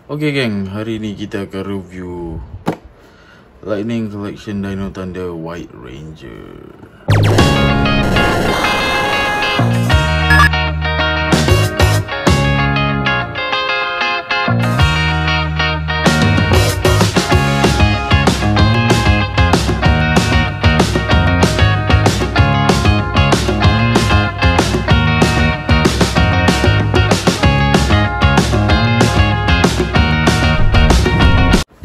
Okay geng, hari ni kita akan review Lightning Collection Dino Thunder White Ranger.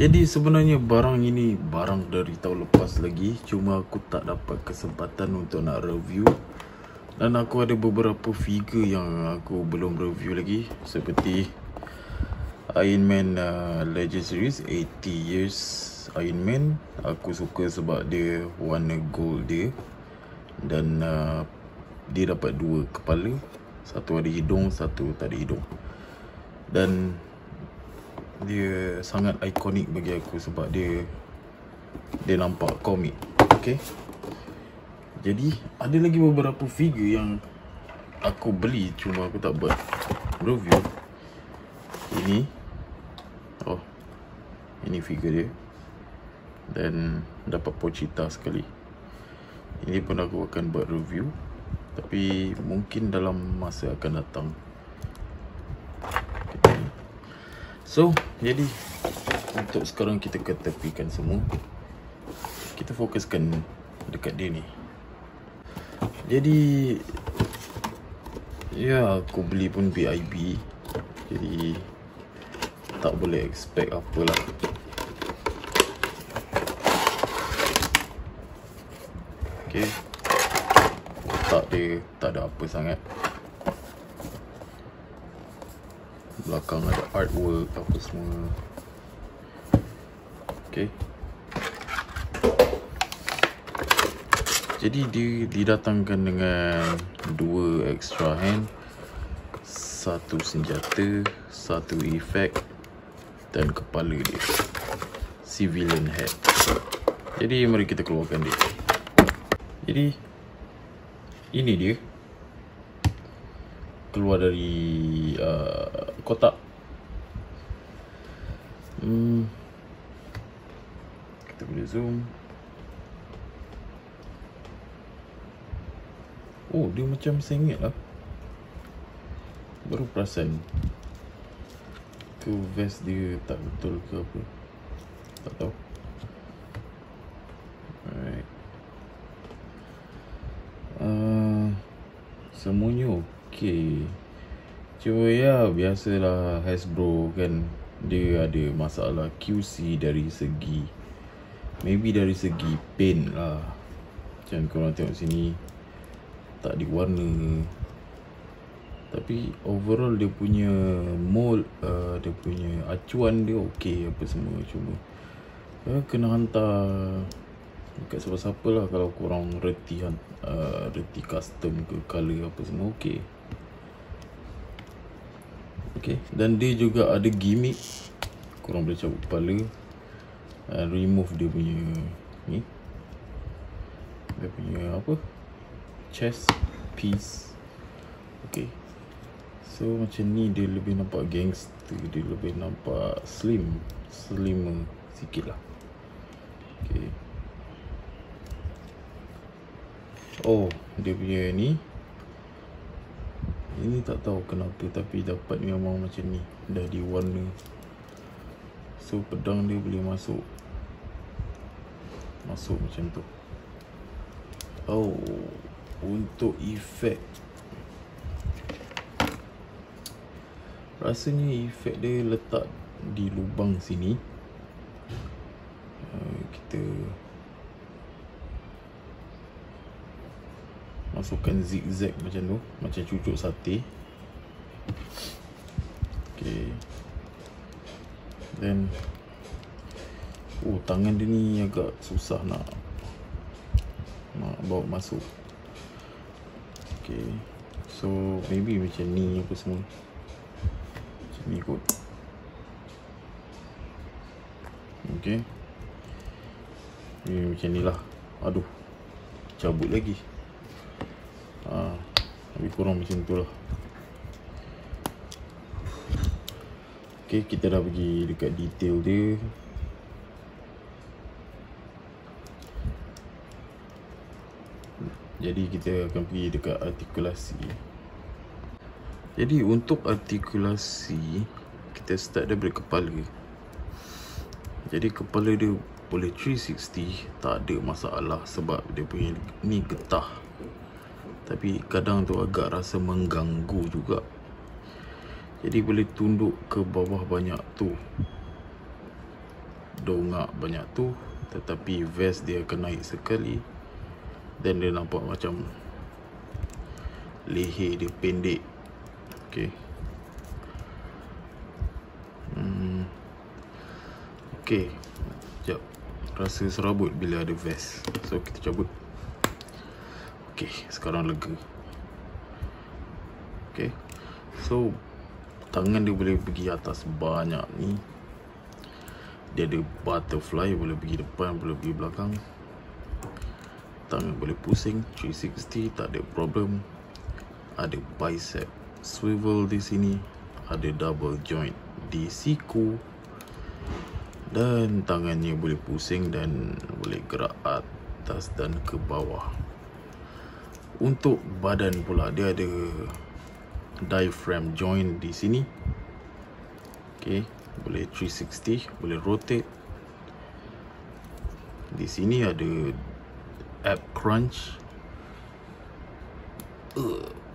Jadi sebenarnya barang ini barang dari tahun lepas lagi, cuma aku tak dapat kesempatan untuk nak review. Dan aku ada beberapa figure yang aku belum review lagi, seperti Iron Man Legend Series 80 Years Iron Man. Aku suka sebab dia warna gold dia, dan dia dapat dua kepala, satu ada hidung, satu tak ada hidung. Dan dia sangat ikonik bagi aku sebab dia nampak komik. Okay, jadi ada lagi beberapa figure yang aku beli, cuma aku tak buat review. Ini figure dia, dan dapat Pochita sekali. Ini pun aku akan buat review, tapi mungkin dalam masa akan datang. So, jadi untuk sekarang kita ketepikan semua. Kita fokuskan dekat dia ni. Jadi ya, aku beli pun BIB, jadi tak boleh expect apalah. Okay, kotak dia tak ada apa sangat. Belakang ada artwork apa semua. Okay, jadi dia didatangkan dengan dua extra hand, satu senjata, satu efek, dan kepala dia civilian head. Jadi mari kita keluarkan dia. Jadi ini dia keluar dari kotak. Kita boleh zoom. Oh, dia macam sengit lah. Baru perasan. Ke vest dia tak betul ke apa, tak tahu. Alright. Semuanya okey. Cuma ya, biasalah Hasbro kan, dia ada masalah QC dari segi, maybe dari segi paint lah. Macam korang tengok sini, tak diwarna. Tapi overall dia punya mold, dia punya acuan dia okey apa semua. Cuma kena hantar dekat siapa-siapa lah kalau korang reti custom ke color apa semua. Okey. Okay, dan dia juga ada gimmick. Korang boleh cabut kepala, remove dia punya ni, dia punya apa, chest piece. Okay, so macam ni dia lebih nampak gangster, dia lebih nampak slimmer sikit lah. Okay. Oh, dia punya ni, ini tak tahu kenapa, tapi dapat memang macam ni, dah diwarna. So pedang dia boleh masuk macam tu. Oh, untuk efek, rasanya efek dia letak di lubang sini. Kita masukkan zigzag macam tu, macam cucuk sate. Okay, then tangan dia ni agak susah nak bawa masuk. Okay, so maybe macam ni apa semua, macam ni kot. Okay, macam ni lah. Aduh, cabut lagi. Lebih kurang macam tu lah. Okay, kita dah pergi dekat detail dia. Jadi kita akan pergi dekat artikulasi. Jadi untuk artikulasi, kita start daripada kepala. Jadi kepala dia boleh 360, tak ada masalah sebab dia punya ni getah. Tapi kadang tu agak rasa mengganggu juga. Jadi boleh tunduk ke bawah banyak tu, dongak banyak tu. Tetapi vest dia akan naik sekali, dan dia nampak macam leher dia pendek. Okay. Okay, sekejap. Rasa serabut bila ada vest, so kita cabut. Okay, sekarang lega. Okay, so tangan dia boleh pergi atas banyak ni. Dia ada butterfly, boleh pergi depan, boleh pergi belakang. Tangan boleh pusing 360, tak ada problem. Ada bicep swivel di sini, ada double joint di siku, dan tangannya boleh pusing dan boleh gerak atas dan ke bawah. Untuk badan pula, dia ada diaphragm joint di sini. Okay, boleh 360, boleh rotate. Di sini ada ab crunch.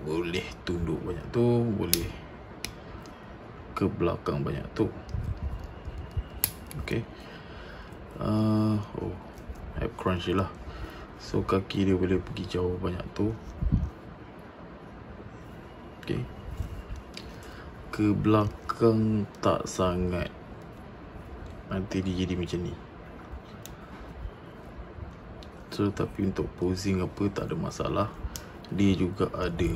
Boleh tunduk banyak tu, boleh ke belakang banyak tu. Okay. Ab crunch je lah. So kaki dia boleh pergi jauh banyak tu. Okay. Ke belakang tak sangat, nanti dia jadi macam ni. So tapi untuk posing apa tak ada masalah. Dia juga ada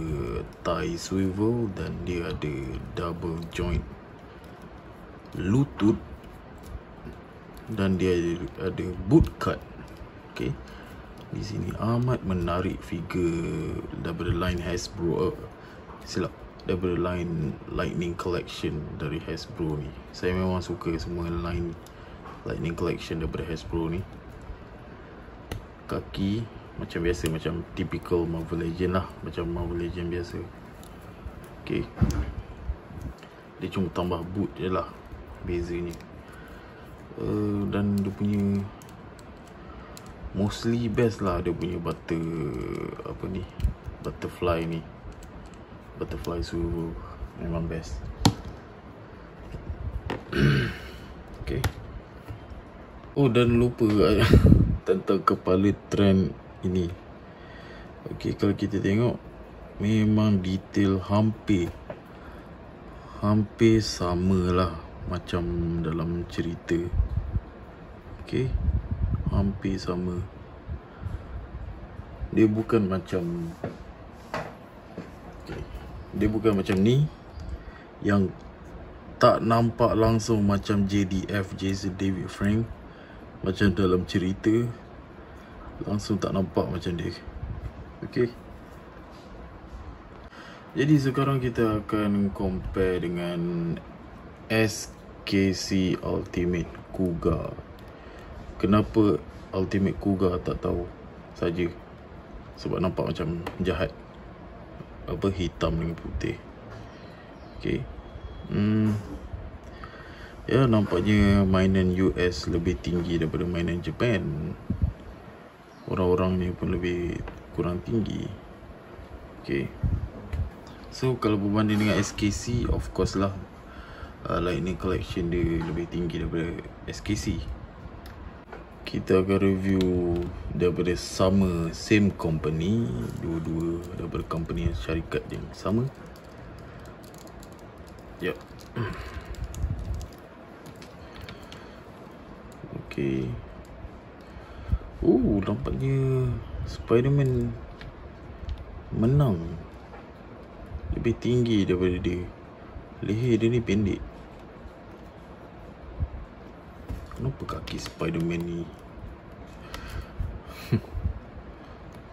thigh swivel dan dia ada double joint lutut, dan dia ada boot cut. Okay, di sini amat menarik figure daripada line Hasbro. Daripada line Lightning Collection dari Hasbro ni. Saya memang suka semua line Lightning Collection daripada Hasbro ni. Kaki macam biasa, macam typical Marvel Legend lah, macam Marvel Legend biasa. Okay, dia cuma tambah boot je lah bezanya. Dan dia punya mostly best lah, dia punya butterfly ni, butterfly swivel memang best. Okay. Oh, dan lupa tentang kepala trend ini. Okay, kalau kita tengok, memang detail hampir sama lah macam dalam cerita. Okay, hampir sama. Dia bukan macam dia bukan macam ni, yang tak nampak langsung macam JDF, Jason David Frank, macam dalam cerita. Langsung tak nampak macam dia. Okay. Jadi sekarang kita akan compare dengan SKC Ultimate Cougar. Kenapa Ultimate Cougar tak tahu saja. Sebab nampak macam jahat, hitam dengan putih. Okay. Ya, nampaknya mainan US lebih tinggi daripada mainan Japan. Orang-orang ni pun lebih kurang tinggi. Okay. So kalau berbanding dengan SKC, of course lah, Lightning Collection dia lebih tinggi daripada SKC. Kita akan review daripada same company, dua-dua daripada company yang syarikat yang sama. Yep. Okay. Nampaknya Spider-Man menang. Lebih tinggi daripada dia. Leher dia ni pendek. Kenapa kaki Spider-Man ni?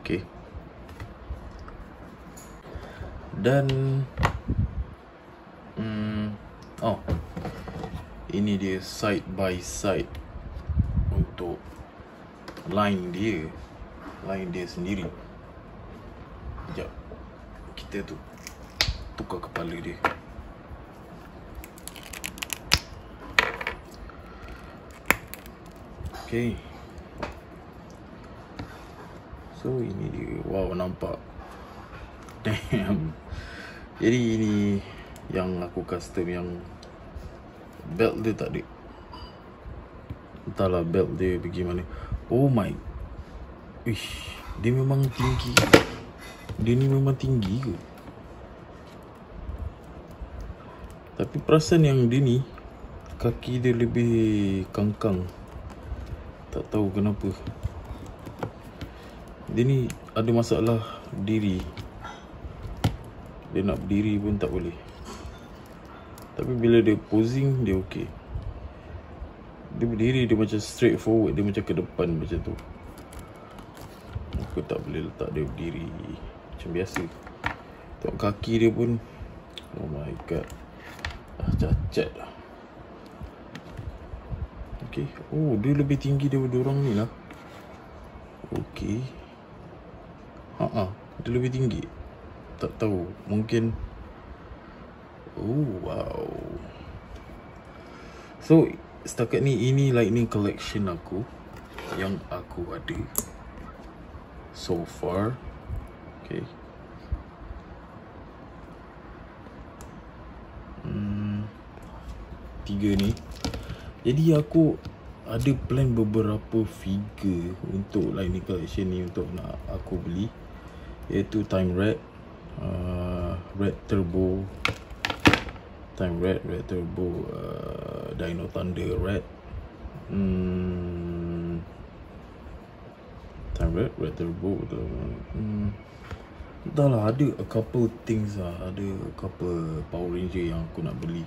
Okay. Dan Ini dia side by side untuk line dia sendiri. Sekejap, kita tu tukar kepala dia. Okay, so ini dia. Wow, nampak. Damn. Jadi ini yang aku custom, yang belt dia tak ada. Entahlah belt dia bagaimana. Oh my. Ish, dia memang tinggi. Dia ni memang tinggi ke? Tapi perasan yang dia ni kaki dia lebih kangkang. Tak tahu kenapa. Dia ni ada masalah diri. Dia nak berdiri pun tak boleh. Tapi bila dia posing, dia okey. Dia berdiri, dia macam straight forward. Dia macam ke depan macam tu. Aku tak boleh letak dia berdiri macam biasa. Tengok kaki dia pun. Oh my god. Cacat lah. Okay. Oh, dia lebih tinggi daripada orang ni lah. Okay. Dia lebih tinggi. Tak tahu. Mungkin. Oh wow. So setakat ni, ini lightning collection aku yang aku ada so far. Okay. Tiga ni. Jadi aku ada plan beberapa figure untuk lightning collection ni, untuk nak aku beli, iaitu Time Red, Red Turbo, Time Red Turbo, Dino Thunder Red, Time Red Turbo. Entahlah, ada a couple things lah. Ada a couple Power Ranger yang aku nak beli.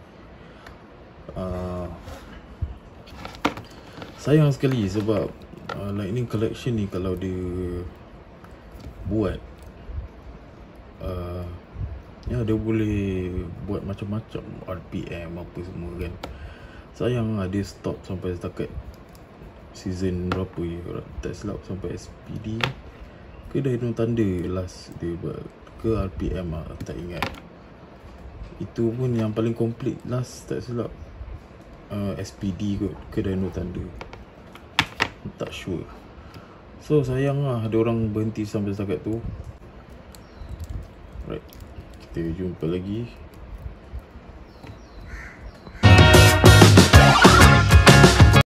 Sayang sekali sebab lightning collection ni kalau dia buat, ya dia boleh buat macam-macam RPM apa semua kan. Sayang lah dia stop sampai setakat season berapa ya, tak silap sampai SPD ke Dino Thunder last dia buat, ke RPM lah tak ingat. Itu pun yang paling komplit last tak silap SPD kot ke Dino Thunder, tak sure. So sayang lah ada orang berhenti sampai setakat tu. Right, kita jumpa lagi